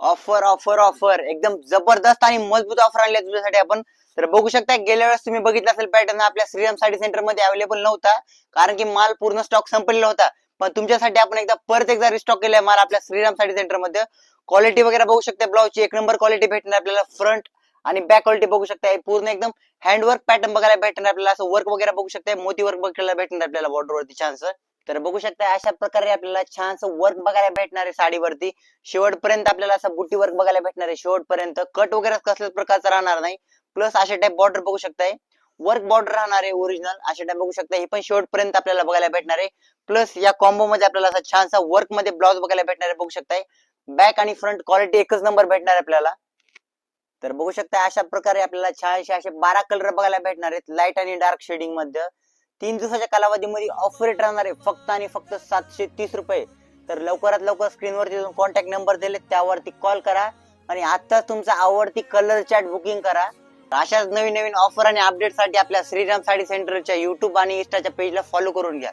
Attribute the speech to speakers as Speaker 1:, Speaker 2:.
Speaker 1: Offer offer offer एकदम जबरदस्त आणि मजबूत ऑफर आणली आहे तुझ्यासाठी आपण. तर बघू शकता गेल्या वेळेस तुम्ही बघितलं असेल पॅटर्न आपल्या श्रीराम साडी सेंटर मध्ये अवेलेबल नव्हता, कारण की माल पूर्ण स्टॉक संपलेला होता. पण तुमच्यासाठी आपण परत एकदा रिस्टॉक केलाय माल आपल्या श्रीराम साडी सेंटर मध्ये. क्वालिटी वगैरे बघू शकता, ब्लाउजची एक नंबर क्वालिटी भेटणार आपल्याला. फ्रंट आणि बॅक क्वालिटी बघू शकता, पूर्ण एकदम हँडवर्क पॅटर्न बघायला भेटणार आपल्याला. असं वर्क वगैरे बघू शकता, मोती वर्क बघायला भेटणार आपल्याला बॉर्डर वरती छानसं. तर बघू शकता अशा प्रकारे आपल्याला छानसं वर्क बघायला भेटणार आहे साडीवरती. शेवटपर्यंत आपल्याला असं बुटी वर्क बघायला भेटणार आहे. शेवटपर्यंत कट वगैरे कसल्याच प्रकारचा राहणार नाही. प्लस अशा टाइप बॉर्डर बघू शकताय, वर्क बॉर्डर राहणार आहे ओरिजिनल. अशा टाइप बघू शकता, हे पण शेवटपर्यंत आपल्याला बघायला भेटणार आहे. प्लस या कॉम्बो मध्ये आपल्याला असा छानसा वर्क मध्ये ब्लाउज बघायला भेटणार आहे. बघू शकताय बॅक आणि फ्रंट क्वालिटी एकच नंबर भेटणार आपल्याला. तर बघू शकता अशा प्रकारे आपल्याला छानसे असे 12 कलर बघायला भेटणार आहेत, लाईट आणि डार्क शेडिंग मध्ये. 3 दिवसाच्या कालावधीमध्ये ऑफर रेट राहणार आहे फक्त आणि फक्त 730 रुपये. तर लवकरात लवकर स्क्रीनवरती कॉन्टॅक्ट नंबर दिले त्यावरती कॉल करा आणि आता तुमचा आवडती कलर चॅट बुकिंग करा. अशाच नवीन नवीन ऑफर आणि अपडेट साठी आपल्या श्रीराम साडी सेंटरच्या युट्यूब आणि इंस्टाच्या पेजला फॉलो करून घ्या.